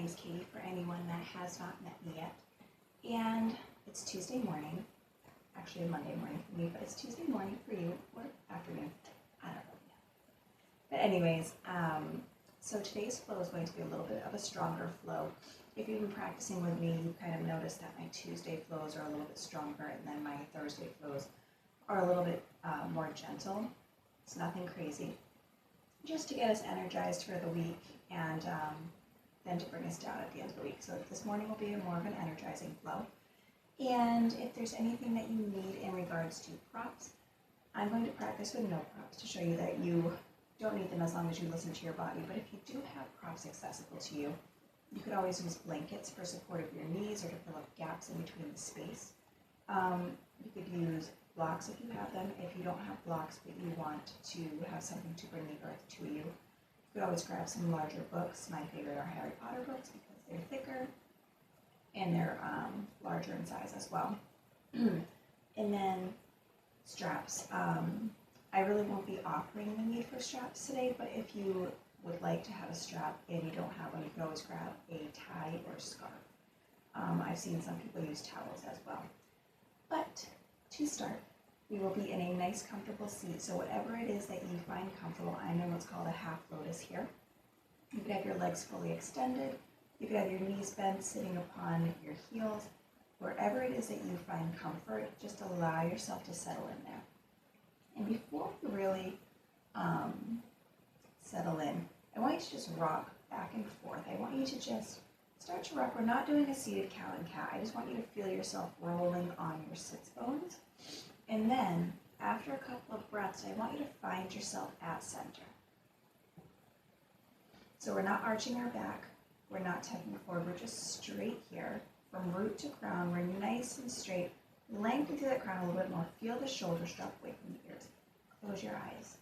name's Katie, for anyone that has not met me yet. And it's Tuesday morning, actually Monday morning for me, but it's Tuesday morning for you, or afternoon, I don't really know. But anyways, so today's flow is going to be a little bit of a stronger flow. If you've been practicing with me, you kind of noticed that my Tuesday flows are a little bit stronger, and then my Thursday flows are a little bit more gentle. It's nothing crazy, just to get us energized for the week, and then to bring us down at the end of the week. So this morning will be more of an energizing flow. And if there's anything that you need in regards to props, I'm going to practice with no props to show you that you don't need them as long as you listen to your body. But if you do have props accessible to you, you could always use blankets for support of your knees or to fill up gaps in between the space. You could use blocks if you have them. If you don't have blocks but you want to have something to bring the earth to you, you could always grab some larger books. My favorite are Harry Potter books because they're thicker and they're larger in size as well. And then straps. I really won't be offering the need for straps today, but if you would like to have a strap and you don't have one, you can always grab a tie or scarf. I've seen some people use towels as well. But to start, we will be in a nice comfortable seat. So whatever it is that you find comfortable, I'm in what's called a half lotus here. You could have your legs fully extended. You could have your knees bent, sitting upon your heels. Wherever it is that you find comfort, just allow yourself to settle in there. And before you really settle in, I want you to just rock back and forth. I want you to just start to rock. We're not doing a seated cow and cat. I just want you to feel yourself rolling on your sits bones. And then, after a couple of breaths, I want you to find yourself at center. So we're not arching our back. We're not tucking forward. We're just straight here. From root to crown, we're nice and straight. Lengthen through that crown a little bit more. Feel the shoulders drop away from the ears. Close your eyes.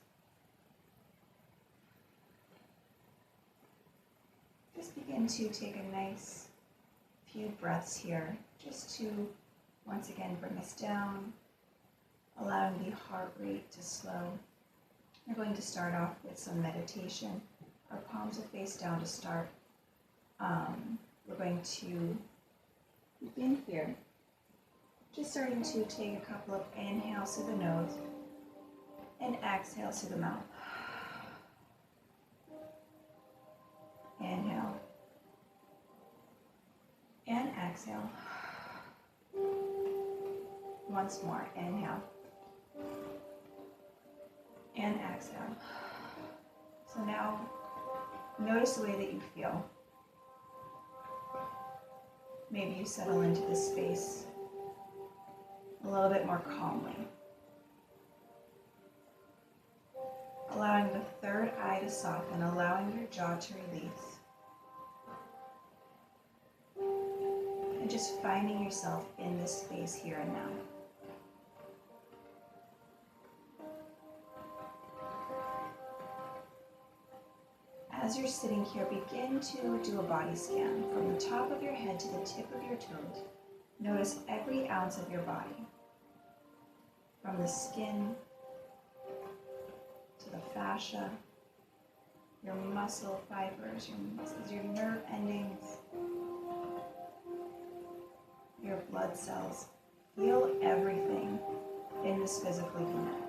Just begin to take a nice few breaths here, just to once again bring us down, allowing the heart rate to slow. We're going to start off with some meditation. Our palms will face down to start. We're going to begin here, just starting to take a couple of inhales through the nose and exhales through the mouth. Inhale and exhale. Once more, inhale and exhale. So now, notice the way that you feel. Maybe you settle into this space a little bit more calmly. Allowing the third eye to soften, allowing your jaw to release. And just finding yourself in this space here and now. As you're sitting here, begin to do a body scan from the top of your head to the tip of your toes. Notice every ounce of your body, from the skin to the fascia, your muscle fibers, your nerve endings, your blood cells. Feel everything in this physical unit.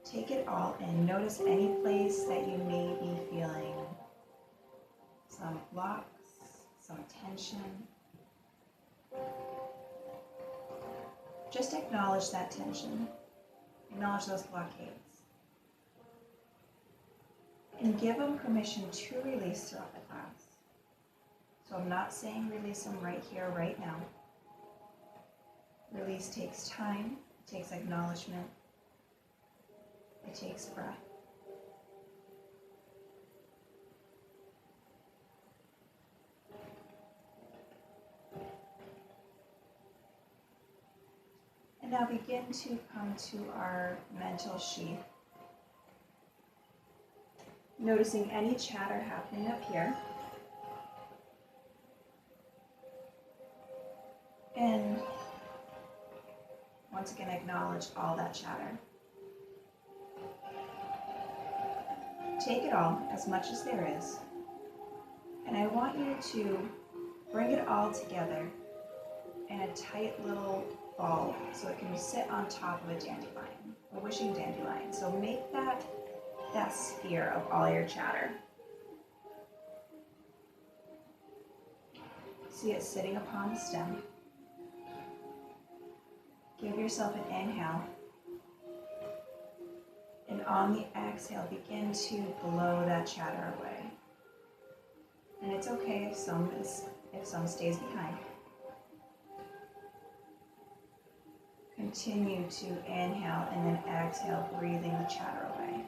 Take it all in. Notice any place that you may be feeling some blocks, some tension. Just acknowledge that tension. Acknowledge those blockades. And give them permission to release throughout the class. So I'm not saying release them right here, right now. Release takes time, it takes acknowledgement, it takes breath. And now begin to come to our mental sheath. Noticing any chatter happening up here. And once again, acknowledge all that chatter. Take it all, as much as there is, And I want you to bring it all together in a tight little ball so it can sit on top of a dandelion, a wishing dandelion. So make that sphere of all your chatter. See it sitting upon the stem. Give yourself an inhale. And on the exhale, begin to blow that chatter away. And it's okay if some stays behind. Continue to inhale and then exhale, breathing the chatter away.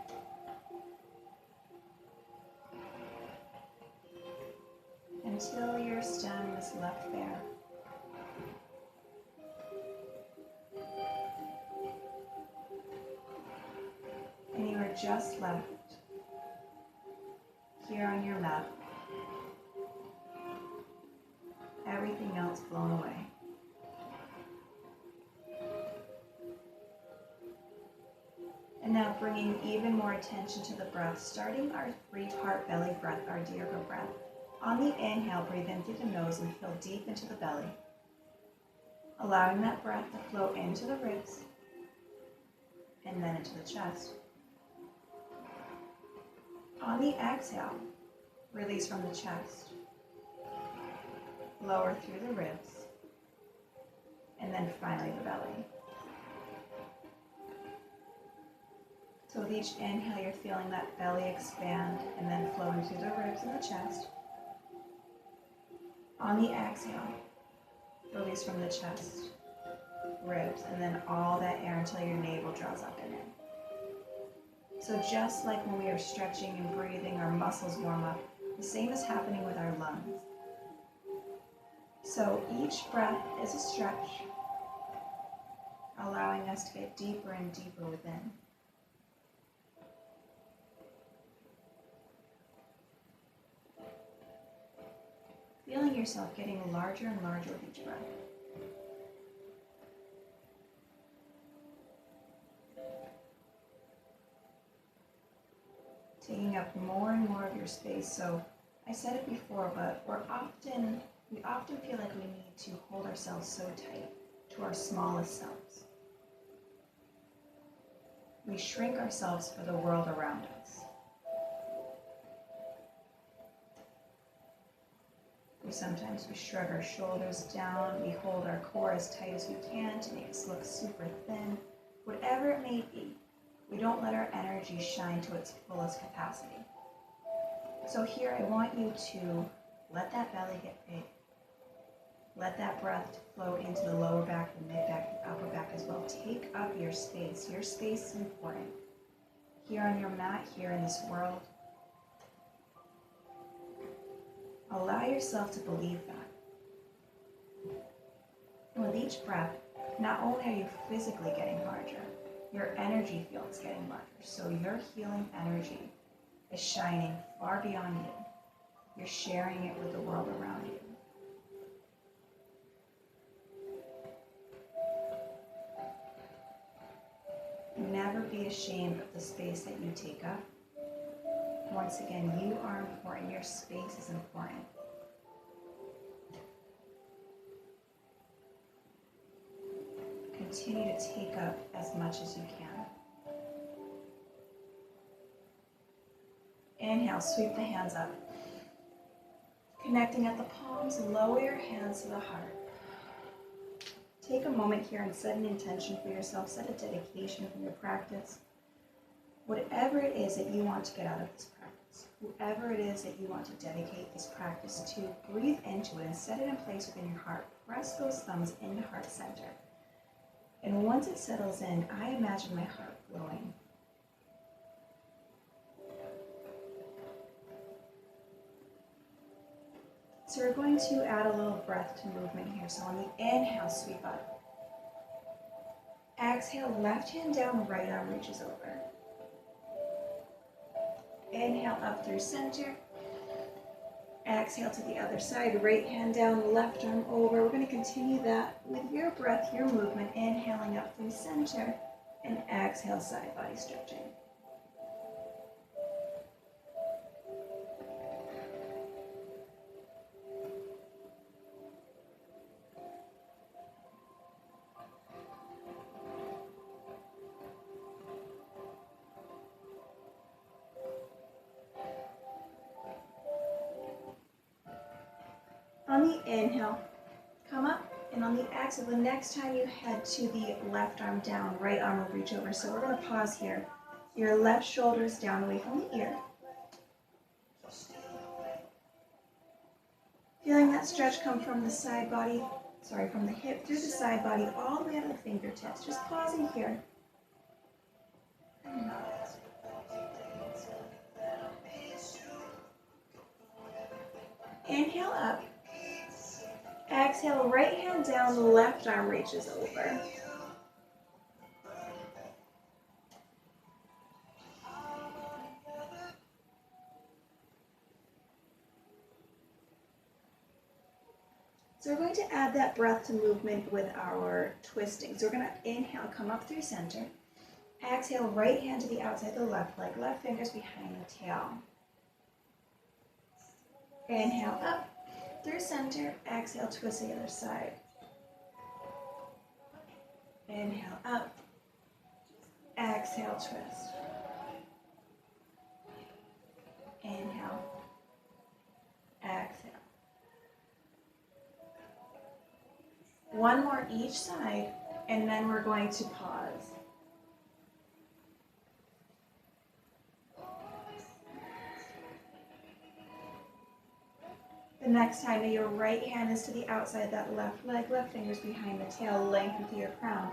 Until your stem is left bare. And you are just left here on your mat. Everything else blown away. And now bringing even more attention to the breath, starting our 3-part belly breath, our Dirga breath. On the inhale, breathe in through the nose and fill deep into the belly, allowing that breath to flow into the ribs and then into the chest. On the exhale, release from the chest, lower through the ribs, and then finally the belly. So with each inhale, you're feeling that belly expand and then flowing through the ribs and the chest. On the exhale, release from the chest, ribs, and then all that air until your navel draws up and in. So just like when we are stretching and breathing, our muscles warm up, the same is happening with our lungs. So each breath is a stretch, allowing us to get deeper and deeper within. Feeling yourself getting larger and larger with each breath. Taking up more and more of your space. So I said it before, but we often feel like we need to hold ourselves so tight to our smallest selves. We shrink ourselves for the world around us. Sometimes we shrug our shoulders down, we hold our core as tight as we can to make us look super thin. Whatever it may be, we don't let our energy shine to its fullest capacity. So here I want you to let that belly get big. Let that breath flow into the lower back, the mid back, the upper back as well. Take up your space. Your space is important. Here on your mat, here in this world. Allow yourself to believe that. And with each breath, not only are you physically getting larger, your energy field's getting larger. So your healing energy is shining far beyond you. You're sharing it with the world around you. Never be ashamed of the space that you take up. Once again, you are important. Your space is important. Continue to take up as much as you can. Inhale, sweep the hands up. Connecting at the palms, lower your hands to the heart. Take a moment here and set an intention for yourself. Set a dedication from your practice. Whatever it is that you want to get out of this practice, whoever it is that you want to dedicate this practice to, breathe into it and set it in place within your heart. Press those thumbs into heart center. And once it settles in, I imagine my heart flowing. So we're going to add a little breath to movement here. So on the inhale, sweep up. Exhale, left hand down, right arm reaches over. Inhale up through center. Exhale to the other side, right hand down, left arm over. We're going to continue that with your breath, your movement, inhaling up through center, and exhale, side body stretching. on the inhale, come up, and on the exhale, the next time you head to the left arm down, right arm will reach over. So we're going to pause here. Your left shoulder is down away from the ear. Feeling that stretch come from the side body, from the hip through the side body, all the way to the fingertips. Just pausing here. Inhale up. Exhale, right hand down, left arm reaches over. So we're going to add that breath to movement with our twisting. So we're going to inhale, come up through center. Exhale, right hand to the outside the left leg, left fingers behind the tail. Inhale up through center. Exhale, twist the other side. Inhale up. Exhale, twist. Inhale. Exhale. One more each side, and then we're going to pause. The next time that your right hand is to the outside of that left leg, left fingers behind the tail, lengthen through your crown.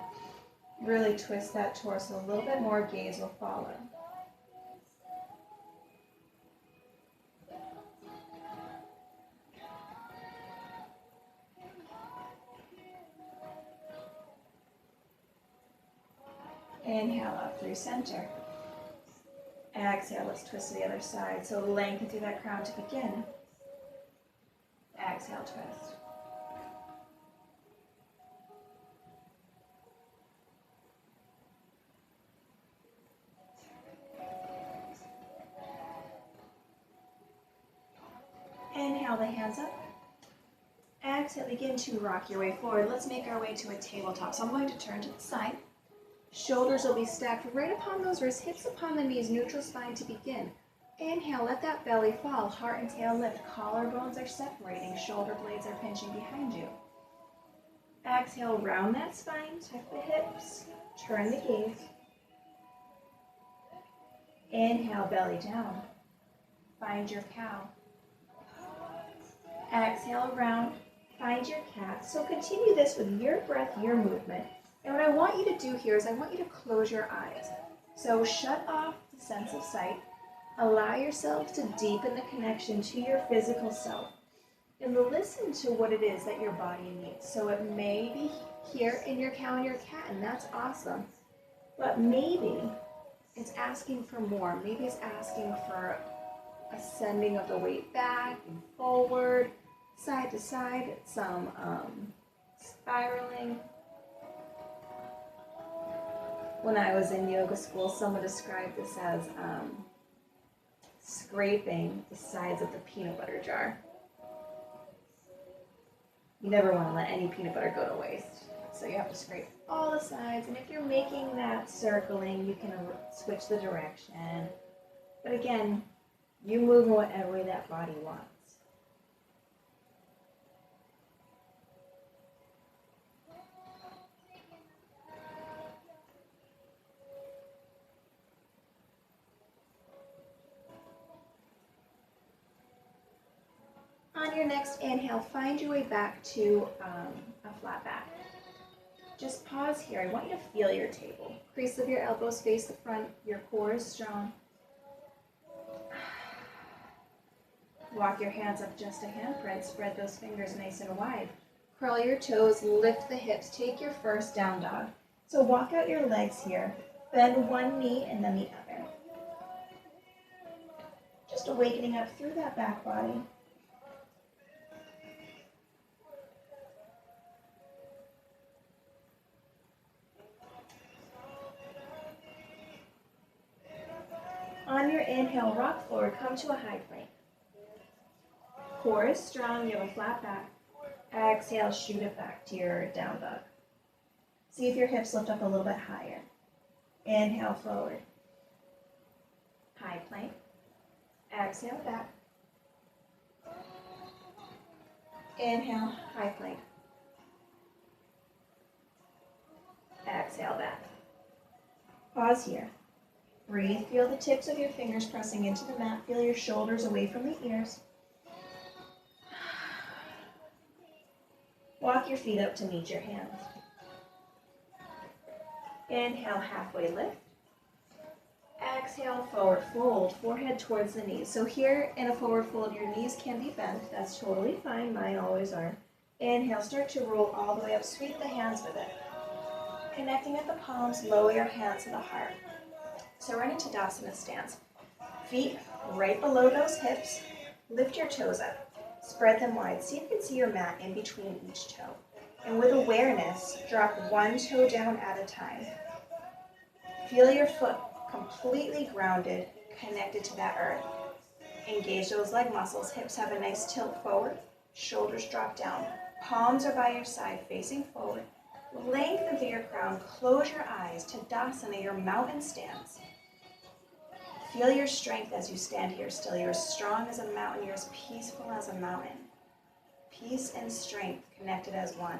Really twist that torso a little bit more, gaze will follow. Inhale up through center. Exhale, let's twist to the other side. So lengthen through that crown to begin. Exhale, twist. Inhale the hands up. Exhale, begin to rock your way forward. Let's make our way to a tabletop. So I'm going to turn to the side. Shoulders will be stacked right upon those wrists, hips upon the knees, neutral spine to begin. Inhale, let that belly fall, heart and tail lift, collarbones are separating, shoulder blades are pinching behind you. Exhale, round that spine, tuck the hips, turn the gaze. Inhale, belly down. Find your cow. Exhale, round, find your cat. So continue this with your breath, your movement. And what I want you to do here is I want you to close your eyes. So shut off the sense of sight. Allow yourself to deepen the connection to your physical self. And listen to what it is that your body needs. So it may be here in your cow and your cat, and that's awesome. But maybe it's asking for more. Maybe it's asking for a sending of the weight back and forward, side to side, some spiraling. When I was in yoga school, someone described this as scraping the sides of the peanut butter jar. You never want to let any peanut butter go to waste. So you have to scrape all the sides. And if you're making that circling, you can switch the direction. But again, you move in whatever way that body wants. On your next inhale, find your way back to a flat back. Just pause here. I want you to feel your table. Crease of your elbows face the front. Your core is strong. Walk your hands up just a handprint. Spread those fingers nice and wide. Curl your toes, lift the hips. Take your first down dog. So walk out your legs here. Bend one knee and then the other. Just awakening up through that back body. On your inhale, rock forward, come to a high plank. Core is strong, you have a flat back. Exhale, shoot it back to your down dog. See if your hips lift up a little bit higher. Inhale, forward. High plank. Exhale, back. Inhale, high plank. Exhale, back. Pause here. Breathe. Feel the tips of your fingers pressing into the mat. Feel your shoulders away from the ears. Walk your feet up to meet your hands. Inhale, halfway lift. Exhale, forward fold, forehead towards the knees. So here in a forward fold, your knees can be bent. That's totally fine. Mine always are. Inhale, start to roll all the way up. Sweep the hands with it. Connecting at the palms, lower your hands to the heart. So we're in a Tadasana stance. Feet right below those hips. Lift your toes up. Spread them wide. See if you can see your mat in between each toe. And with awareness, drop one toe down at a time. Feel your foot completely grounded, connected to that earth. Engage those leg muscles. Hips have a nice tilt forward. Shoulders drop down. Palms are by your side, facing forward. Lengthen through your crown. Close your eyes. Tadasana, your mountain stance. Feel your strength as you stand here still. You're as strong as a mountain. You're as peaceful as a mountain. Peace and strength connected as one.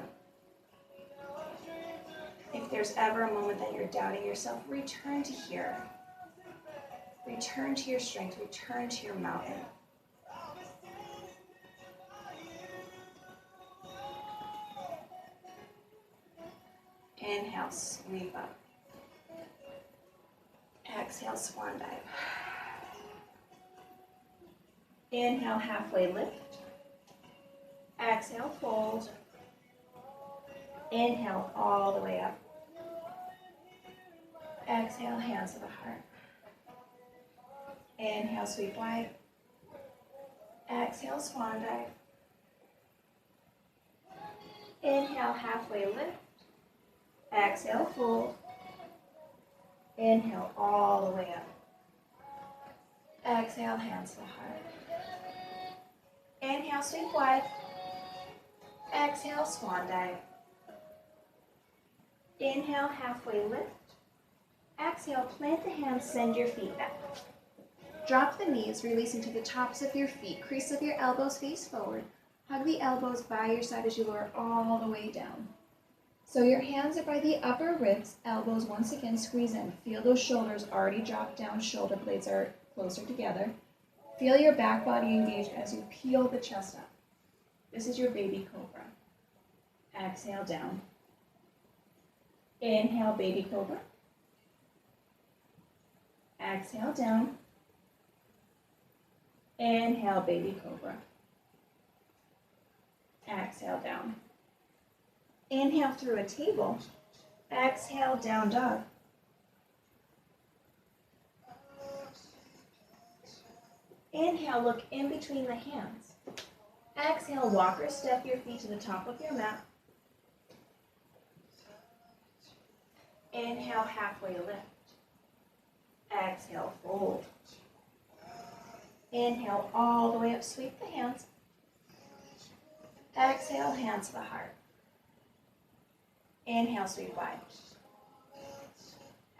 If there's ever a moment that you're doubting yourself, return to here. Return to your strength. Return to your mountain. Inhale, sweep up. Exhale, swan dive. Inhale, halfway lift. Exhale, fold. Inhale, all the way up. Exhale, hands to the heart. Inhale, sweep wide. Exhale, swan dive. Inhale, halfway lift. Exhale, fold. Inhale, all the way up. Exhale, hands to the heart. Inhale, sweep wide. Exhale, swan dive. Inhale, halfway lift. Exhale, plant the hands, send your feet back. Drop the knees, releasing to the tops of your feet. Crease of your elbows face forward. Hug the elbows by your side as you lower all the way down. So your hands are by the upper ribs, elbows once again squeeze in. Feel those shoulders already drop down, shoulder blades are closer together. Feel your back body engage as you peel the chest up. This is your baby cobra. Exhale down. Inhale, baby cobra. Exhale down. Inhale, baby cobra. Exhale down. Inhale through a table. Exhale, down dog. Inhale, look in between the hands. Exhale, walk or step your feet to the top of your mat. Inhale, halfway lift. Exhale, fold. Inhale, all the way up, sweep the hands. Exhale, hands to the heart. Inhale, sweep wide.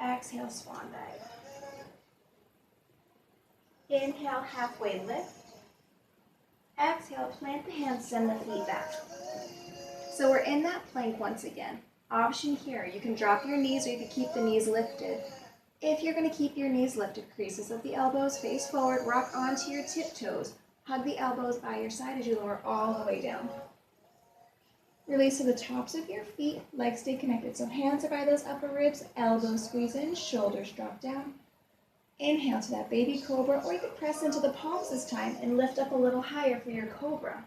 Exhale, swan dive. Inhale, halfway lift. Exhale, plant the hands, send the feet back. So we're in that plank once again. Option here, you can drop your knees or you can keep the knees lifted. If you're going to keep your knees lifted, creases of the elbows, face forward, rock onto your tiptoes. Hug the elbows by your side as you lower all the way down. Release to the tops of your feet, legs stay connected. So hands are by those upper ribs, elbows squeeze in, shoulders drop down. Inhale to that baby cobra, or you can press into the palms this time and lift up a little higher for your cobra.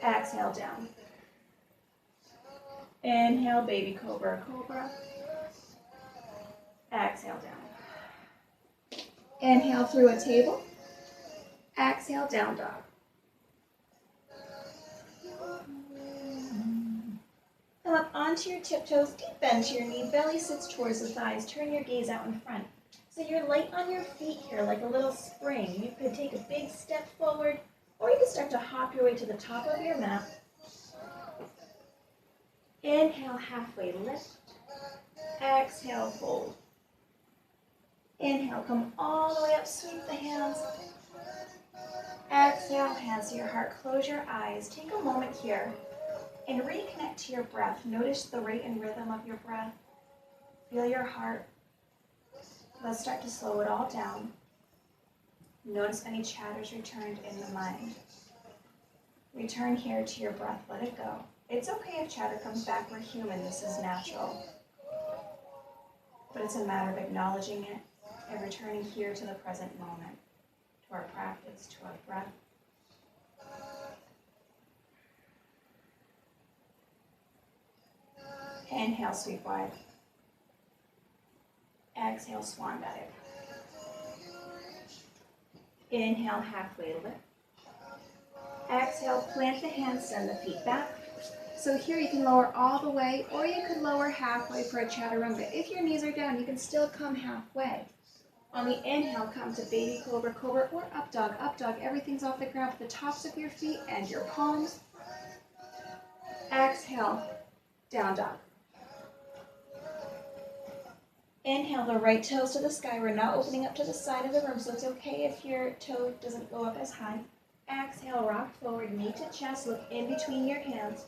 Exhale down. Inhale, baby cobra, cobra. Exhale down. Inhale through a table. Exhale, down dog. Come up onto your tiptoes, deep bend to your knee, belly sits towards the thighs, turn your gaze out in front. So you're light on your feet here, like a little spring. You could take a big step forward, or you could start to hop your way to the top of your mat. Inhale, halfway lift. Exhale, fold. Inhale, come all the way up, sweep the hands. Exhale, hands to your heart. Close your eyes. Take a moment here and reconnect to your breath. Notice the rate and rhythm of your breath. Feel your heart. Let's start to slow it all down. Notice any chatters returned in the mind. Return here to your breath. Let it go. It's okay if chatter comes back. We're human. This is natural. But it's a matter of acknowledging it and returning here to the present moment, to our practice, to our breath. Inhale, sweep wide. Exhale, swan dive. Inhale, halfway lift. Exhale, plant the hands, send the feet back. So here you can lower all the way, or you could lower halfway for a chaturanga. If your knees are down, you can still come halfway. On the inhale, come to baby cobra, cobra, or up dog. Up dog, everything's off the ground with the tops of your feet and your palms. Exhale, down dog. Inhale the right toes to the sky. We're not opening up to the side of the room, so it's okay if your toe doesn't go up as high. Exhale, rock forward, knee to chest, look in between your hands,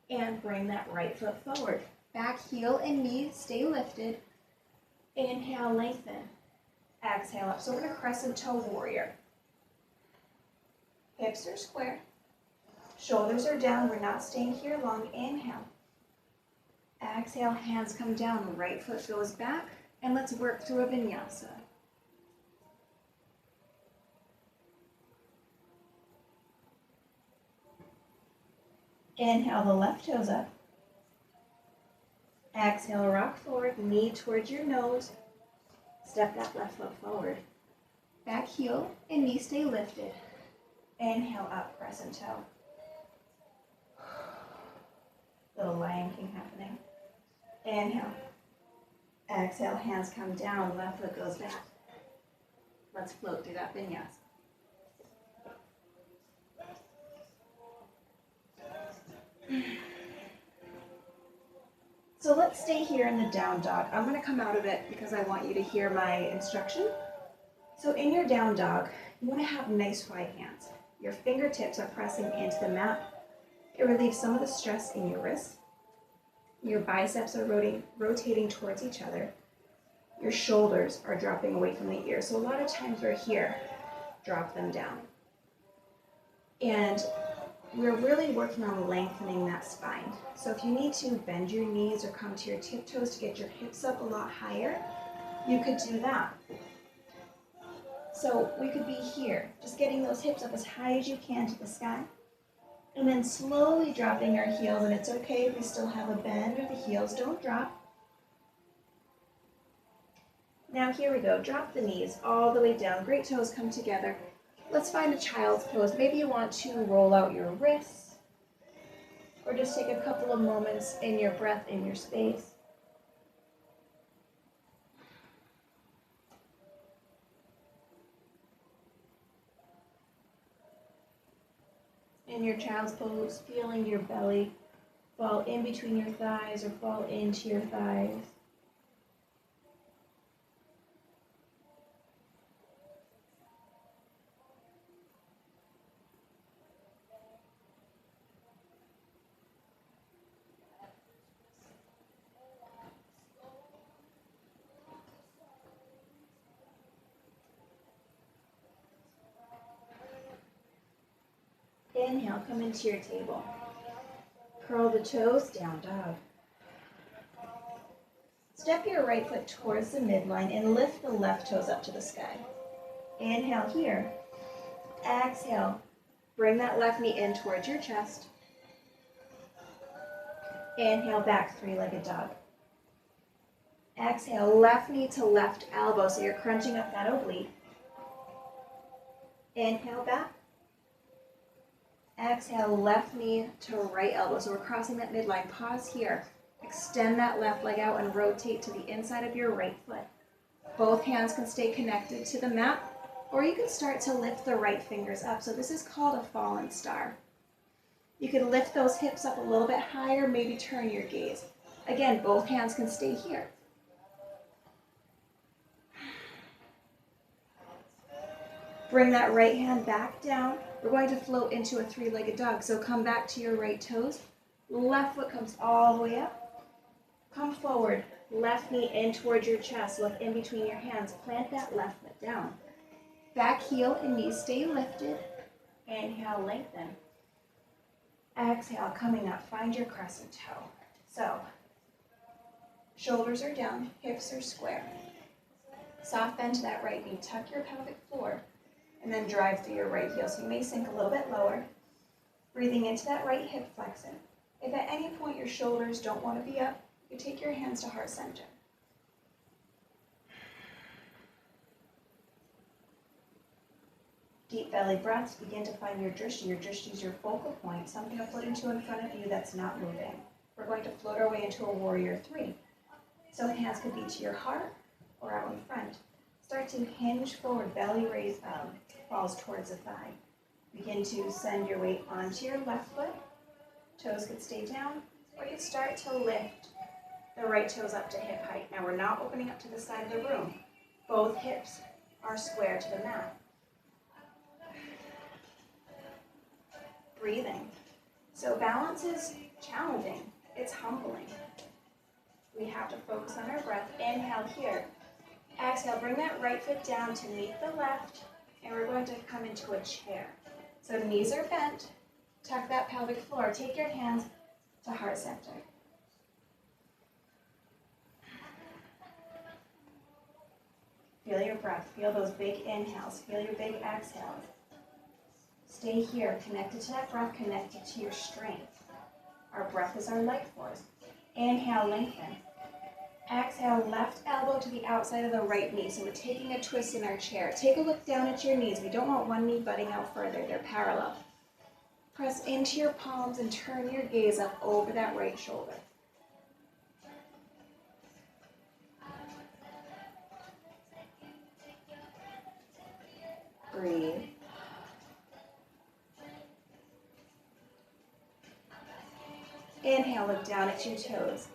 and bring that right foot forward. Back heel and knee stay lifted. Inhale, lengthen. Exhale up. So we're going to crescent toe warrior. Hips are square. Shoulders are down. We're not staying here long. Inhale. Exhale, hands come down. Right foot goes back. And let's work through a vinyasa. Inhale the left toes up. Exhale, rock forward, knee towards your nose. Step that left foot forward. Back heel and knee stay lifted. Inhale up, crescent toe. Little Lion King happening. Inhale. Exhale, hands come down, left foot goes back. Let's float through that vinyasa. So let's stay here in the down dog. I'm going to come out of it because I want you to hear my instruction. So in your down dog, you want to have nice wide hands. Your fingertips are pressing into the mat. It relieves some of the stress in your wrists. Your biceps are rotating towards each other. Your shoulders are dropping away from the ears. So a lot of times we're here, drop them down. And we're really working on lengthening that spine. So if you need to bend your knees or come to your tiptoes to get your hips up a lot higher, you could do that. So we could be here, just getting those hips up as high as you can to the sky, and then slowly dropping our heels, and it's okay if we still have a bend or the heels don't drop. Now here we go, drop the knees all the way down, great toes come together. Let's find a child's pose. Maybe you want to roll out your wrists, or just take a couple of moments in your breath, in your space. In your child's pose, feeling your belly fall in between your thighs or fall into your thighs. Inhale, come into your table. Curl the toes, down dog. Step your right foot towards the midline and lift the left toes up to the sky. Inhale here. Exhale. Bring that left knee in towards your chest. Inhale back, three-legged dog. Exhale, left knee to left elbow, so you're crunching up that oblique. Inhale back. Exhale, left knee to right elbow. So we're crossing that midline. Pause here. Extend that left leg out and rotate to the inside of your right foot. Both hands can stay connected to the mat, or you can start to lift the right fingers up. So this is called a fallen star. You can lift those hips up a little bit higher, maybe turn your gaze. Again, both hands can stay here. Bring that right hand back down. We're going to float into a three-legged dog. So come back to your right toes. Left foot comes all the way up. Come forward. Left knee in towards your chest. Look in between your hands. Plant that left foot down. Back heel and knees stay lifted. Inhale, lengthen. Exhale, coming up. Find your crescent toe. So, shoulders are down, hips are square. Soft bend to that right knee. Tuck your pelvic floor. And then drive through your right heel. So you may sink a little bit lower. Breathing into that right hip flexor. If at any point your shoulders don't want to be up, you take your hands to heart center. Deep belly breaths. Begin to find your drishti. Your drishti is your focal point, something to float into in front of you that's not moving. We're going to float our way into a warrior three. So hands could be to your heart or out in front. Start to hinge forward, belly raise falls towards the thigh. Begin to send your weight onto your left foot. Toes could stay down, or you start to lift the right toes up to hip height. Now we're not opening up to the side of the room. Both hips are square to the mat. Breathing. So balance is challenging. It's humbling. We have to focus on our breath. Inhale here. Exhale, bring that right foot down to meet the left, and we're going to come into a chair. So knees are bent, tuck that pelvic floor, take your hands to heart center. Feel your breath, feel those big inhales, feel your big exhales. Stay here, connected to that breath, connected to your strength. Our breath is our life force. Inhale, lengthen. Exhale, left elbow to the outside of the right knee. So we're taking a twist in our chair. Take a look down at your knees. We don't want one knee butting out further. They're parallel. Press into your palms and turn your gaze up over that right shoulder. Breathe. Inhale, look down at your toes.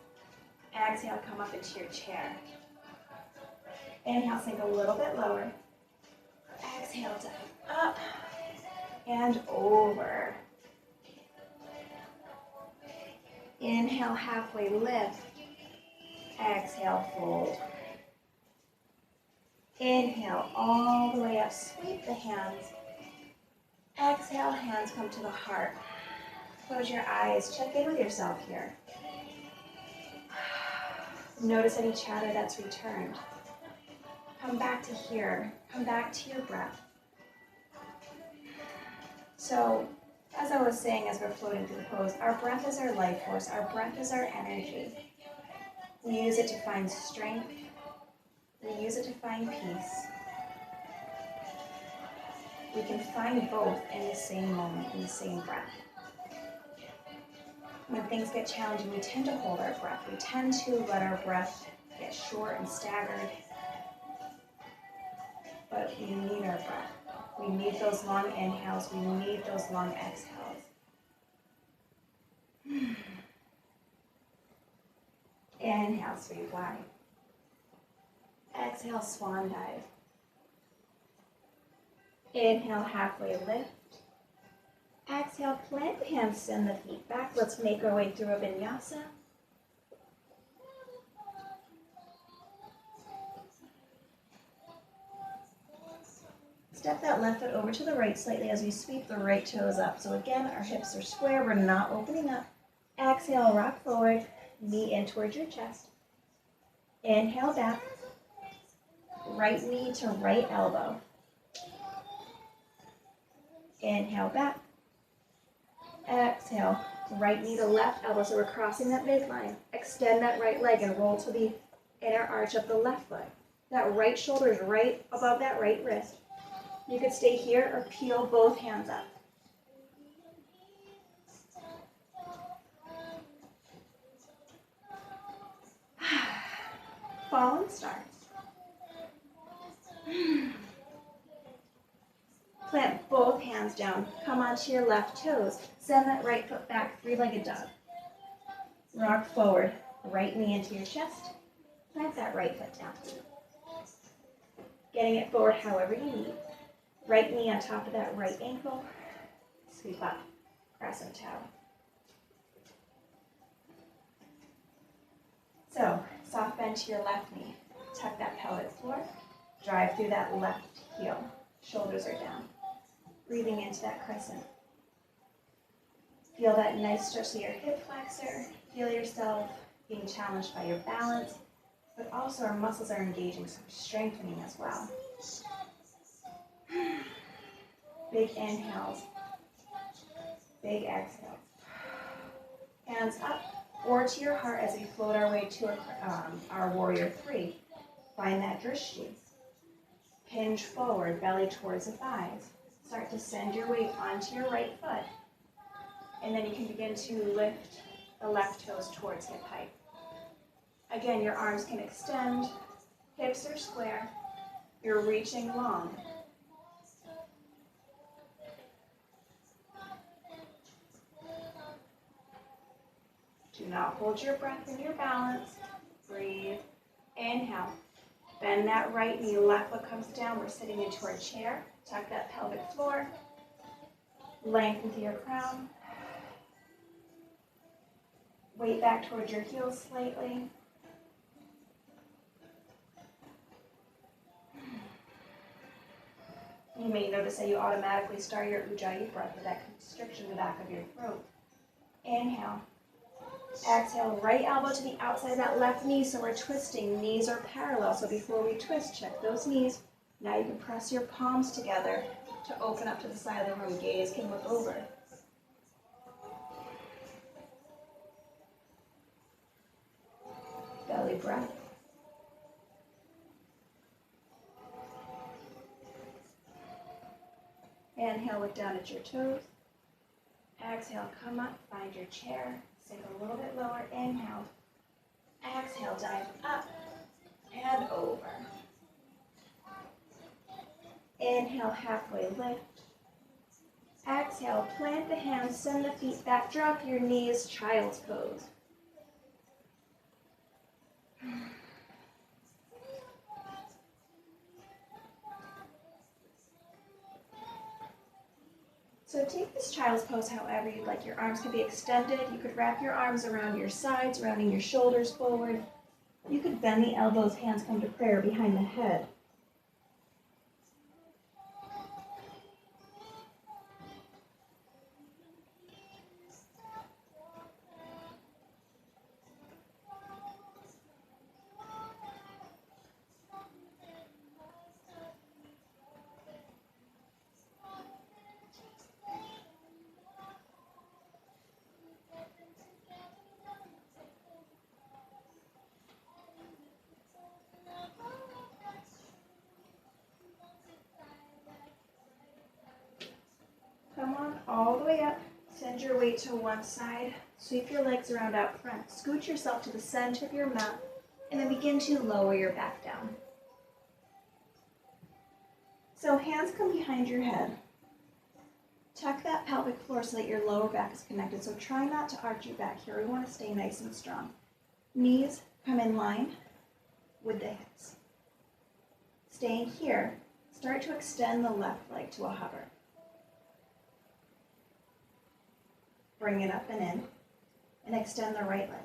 Exhale, come up into your chair. Inhale, sink a little bit lower. Exhale, down, up, and over. Inhale, halfway lift. Exhale, fold. Inhale, all the way up, sweep the hands. Exhale, hands come to the heart. Close your eyes, check in with yourself here. Notice any chatter that's returned. Come back to here. Come back to your breath. So, as I was saying as we're floating through the pose, our breath is our life force. Our breath is our energy. We use it to find strength. We use it to find peace. We can find both in the same moment, in the same breath. When things get challenging, we tend to hold our breath. We tend to let our breath get short and staggered. But we need our breath. We need those long inhales. We need those long exhales. Inhale, sweep wide. Exhale, swan dive. Inhale, halfway lift. Exhale, plant the hands, send the feet back. Let's make our way through a vinyasa. Step that left foot over to the right slightly as we sweep the right toes up. So again, our hips are square. We're not opening up. Exhale, rock forward. Knee in towards your chest. Inhale back. Right knee to right elbow. Inhale back. Exhale, right knee to left elbow, so we're crossing that midline. Extend that right leg and roll to the inner arch of the left foot. That right shoulder is right above that right wrist. You could stay here or peel both hands up. Fallen star. Plant both hands down. Come onto your left toes. Send that right foot back, three-legged dog. Rock forward. Right knee into your chest. Plant that right foot down. Getting it forward however you need. Right knee on top of that right ankle. Sweep up, crescent toe. So, soft bend to your left knee. Tuck that pelvic floor. Drive through that left heel. Shoulders are down. Breathing into that crescent. Feel that nice stretch of your hip flexor. Feel yourself being challenged by your balance, but also our muscles are engaging, so we're strengthening as well. Big inhales. Big exhales. Hands up or to your heart as we float our way to our warrior three. Find that drishti. Hinge forward, belly towards the thighs. Start to send your weight onto your right foot. And then you can begin to lift the left toes towards hip height. Again, your arms can extend, hips are square, you're reaching long. Do not hold your breath in your balance. Breathe. Inhale. Bend that right knee, left foot comes down. We're sitting into our chair. Tuck that pelvic floor. Lengthen through your crown. Weight back towards your heels slightly. You may notice that you automatically start your Ujjayi breath with that constriction in the back of your throat. Inhale. Exhale, right elbow to the outside of that left knee, so we're twisting. Knees are parallel, so before we twist, check those knees. Now you can press your palms together to open up to the side of the room. Gaze can look over. Belly breath. Inhale, look down at your toes. Exhale, come up, find your chair. Sink a little bit lower. Inhale. Exhale, dive up and over. Inhale, halfway lift. Exhale, plant the hands, send the feet back, drop your knees, child's pose. So take this child's pose however you'd like. Your arms could be extended. You could wrap your arms around your sides, rounding your shoulders forward. You could bend the elbows, hands come to prayer behind the head. Come on all the way up. Send your weight to one side. Sweep your legs around out front. Scoot yourself to the center of your mat, and then begin to lower your back down. So hands come behind your head. Tuck that pelvic floor so that your lower back is connected. So try not to arch your back here. We want to stay nice and strong. Knees come in line with the hips. Staying here, start to extend the left leg to a hover. Bring it up and in, and extend the right leg.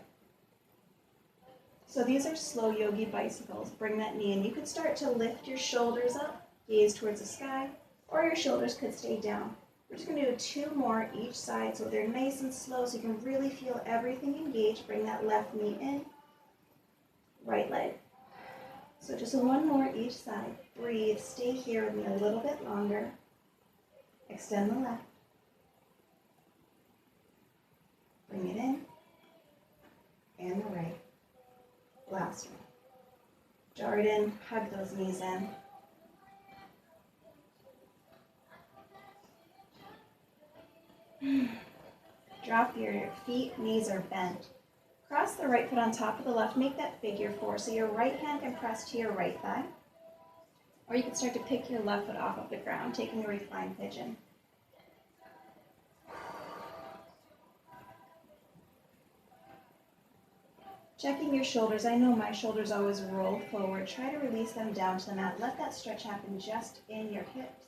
So these are slow yogi bicycles. Bring that knee in. You could start to lift your shoulders up, gaze towards the sky, or your shoulders could stay down. We're just going to do 2 more each side so they're nice and slow so you can really feel everything engaged. Bring that left knee in, right leg. So just 1 more each side. Breathe. Stay here with me a little bit longer. Extend the left. Bring it in, and the right. Last one. Draw it in, hug those knees in. Drop your feet, knees are bent. Cross the right foot on top of the left, make that figure 4. So your right hand can press to your right thigh. Or you can start to pick your left foot off of the ground, taking a reclined pigeon. Checking your shoulders. I know my shoulders always roll forward. Try to release them down to the mat. Let that stretch happen just in your hips.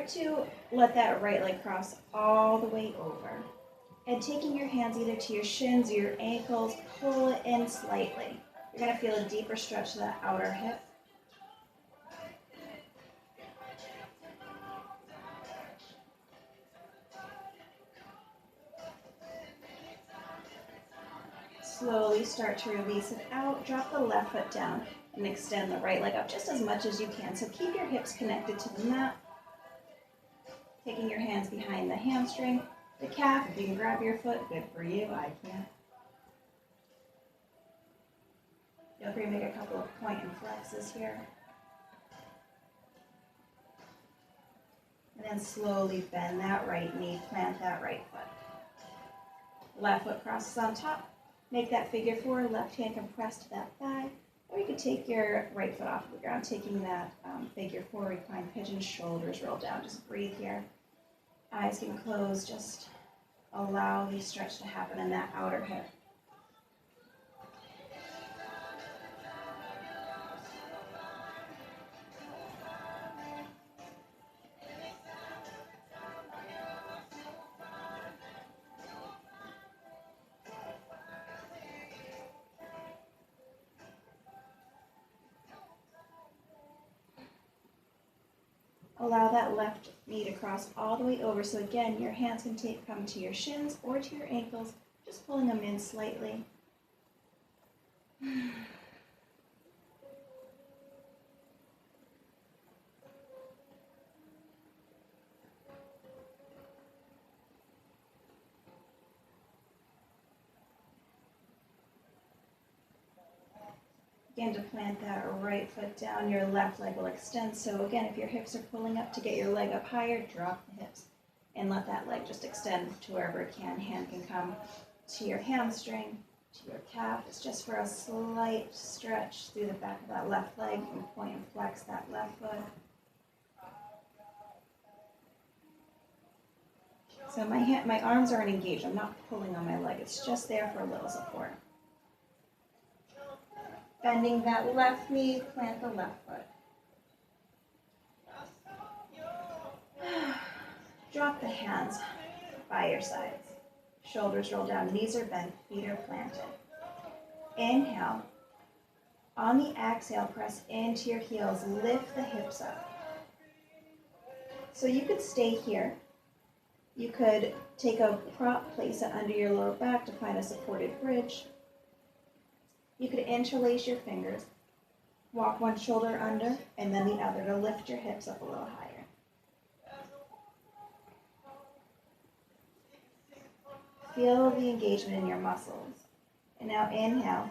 Start to let that right leg cross all the way over. And taking your hands either to your shins or your ankles, pull it in slightly. You're going to feel a deeper stretch to that outer hip. Slowly start to release it out. Drop the left foot down and extend the right leg up just as much as you can. So keep your hips connected to the mat. Taking your hands behind the hamstring, the calf. If you can grab your foot, good for you. I can't. Feel free to make a couple of point and flexes here. And then slowly bend that right knee, plant that right foot. Left foot crosses on top. Make that figure four, left hand compressed to that thigh. Or you could take your right foot off the ground, taking that figure four, reclined pigeon, shoulders roll down. Just breathe here. Eyes can close, just allow the stretch to happen in that outer hip. Allow that left knee to cross all the way over. So again, your hands can come to your shins or to your ankles, just pulling them in slightly. Again, to plant that right foot down, your left leg will extend. So again, if your hips are pulling up to get your leg up higher, drop the hips and let that leg just extend to wherever it can. Hand can come to your hamstring, to your calf. It's just for a slight stretch through the back of that left leg and point and flex that left foot. So my arms aren't engaged. I'm not pulling on my leg. It's just there for a little support. Bending that left knee, plant the left foot. Drop the hands by your sides. Shoulders roll down, knees are bent, feet are planted. Inhale. On the exhale, press into your heels, lift the hips up. So you could stay here. You could take a prop, place it under your lower back to find a supported bridge. You could interlace your fingers, walk one shoulder under and then the other to lift your hips up a little higher. Feel the engagement in your muscles. And now inhale,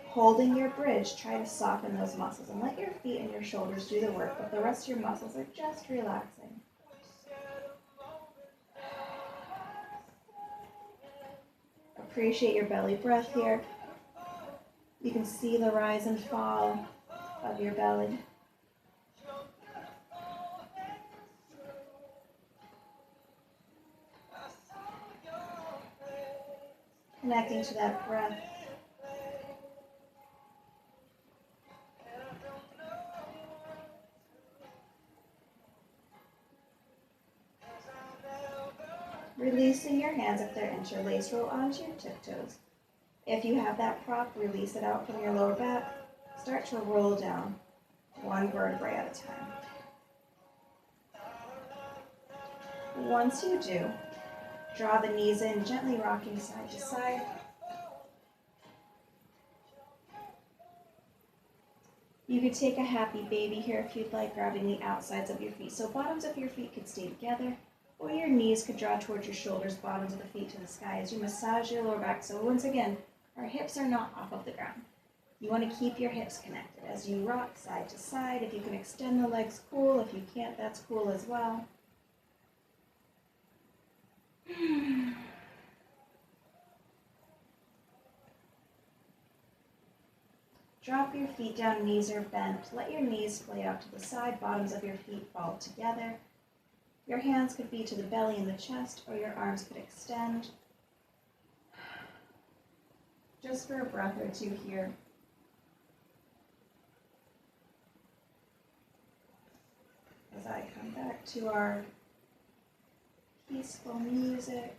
holding your bridge, try to soften those muscles and let your feet and your shoulders do the work, but the rest of your muscles are just relaxing. Appreciate your belly breath here. You can see the rise and fall of your belly. Connecting to that breath. Releasing your hands if they're interlaced, roll onto your tiptoes. If you have that prop, release it out from your lower back. Start to roll down, one vertebrae at a time. Once you do, draw the knees in, gently rocking side to side. You could take a happy baby here if you'd like, grabbing the outsides of your feet. So bottoms of your feet could stay together, or your knees could draw towards your shoulders, bottoms of the feet to the sky as you massage your lower back. So once again, our hips are not off of the ground. You want to keep your hips connected as you rock side to side. If you can extend the legs, cool. If you can't, that's cool as well. Drop your feet down, knees are bent. Let your knees splay out to the side, bottoms of your feet fall together. Your hands could be to the belly and the chest, or your arms could extend. Just for a breath or two here. As I come back to our peaceful music.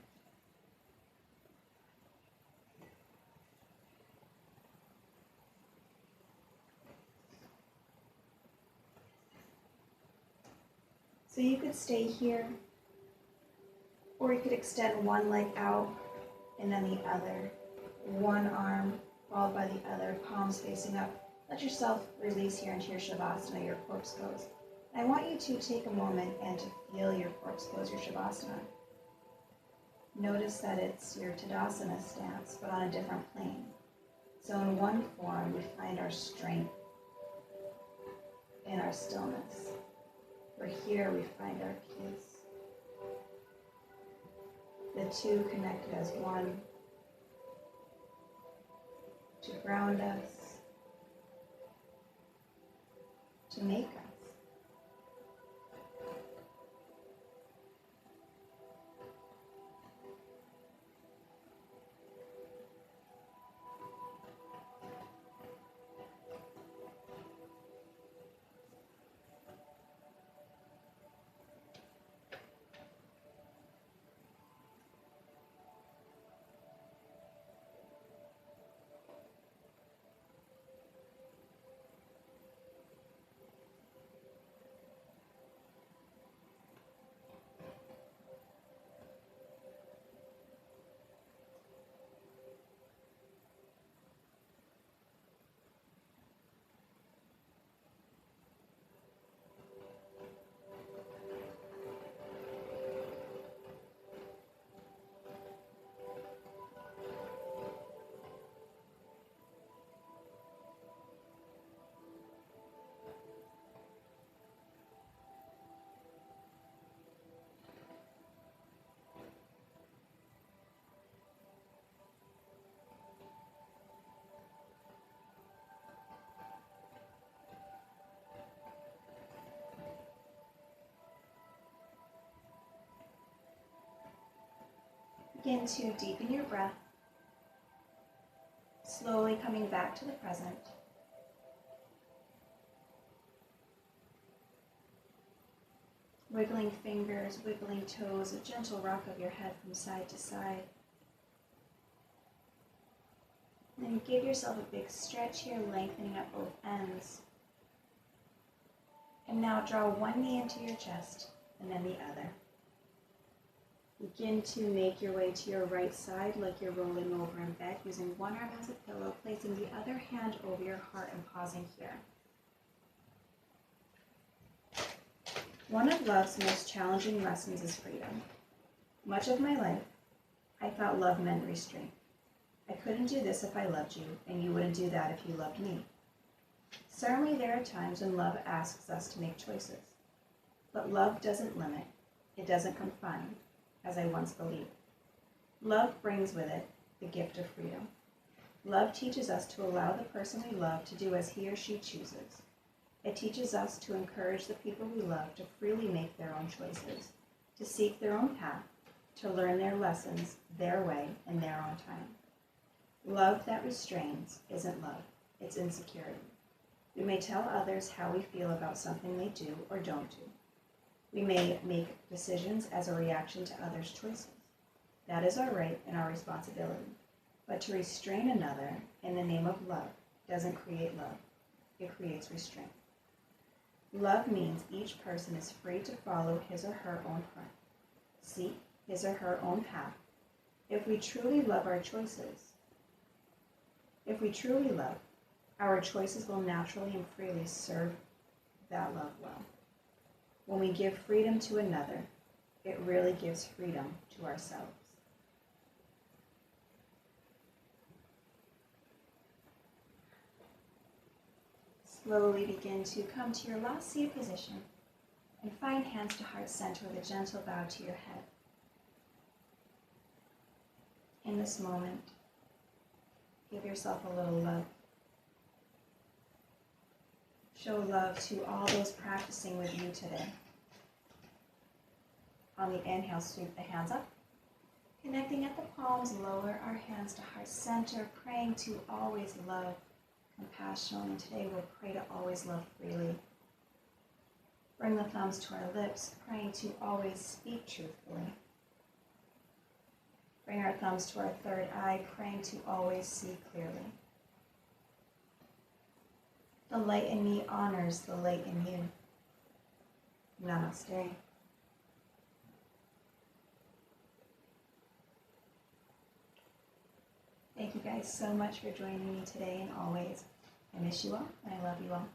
So you could stay here, or you could extend one leg out and then the other. One arm followed by the other, palms facing up. Let yourself release here into your Shavasana, your corpse pose. I want you to take a moment and to feel your corpse pose, your Shavasana. Notice that it's your Tadasana stance, but on a different plane. So in one form, we find our strength and our stillness. Where here we find our peace. The two connected as one to ground us, to make us. Begin to deepen your breath, slowly coming back to the present. Wiggling fingers, wiggling toes, a gentle rock of your head from side to side. Then give yourself a big stretch here, lengthening up both ends. And now draw one knee into your chest and then the other. Begin to make your way to your right side like you're rolling over in bed, using one arm as a pillow, placing the other hand over your heart and pausing here. One of love's most challenging lessons is freedom. Much of my life, I thought love meant restraint. I couldn't do this if I loved you, and you wouldn't do that if you loved me. Certainly there are times when love asks us to make choices. But love doesn't limit, it doesn't confine, as I once believed. Love brings with it the gift of freedom. Love teaches us to allow the person we love to do as he or she chooses. It teaches us to encourage the people we love to freely make their own choices, to seek their own path, to learn their lessons their way in their own time. Love that restrains isn't love, it's insecurity. We may tell others how we feel about something they do or don't do. We may make decisions as a reaction to others' choices. That is our right and our responsibility. But to restrain another in the name of love doesn't create love. It creates restraint. Love means each person is free to follow his or her own heart, seek his or her own path. If we truly love our choices, our choices will naturally and freely serve that love well. When we give freedom to another, it really gives freedom to ourselves. Slowly begin to come to your Lasya position and find hands to heart center with a gentle bow to your head. In this moment, give yourself a little love. Show love to all those practicing with you today. On the inhale, sweep the hands up. Connecting at the palms, lower our hands to heart center, praying to always love compassionately. And today we'll pray to always love freely. Bring the thumbs to our lips, praying to always speak truthfully. Bring our thumbs to our third eye, praying to always see clearly. The light in me honors the light in you. Namaste. Thank you guys so much for joining me today and always. I miss you all and I love you all.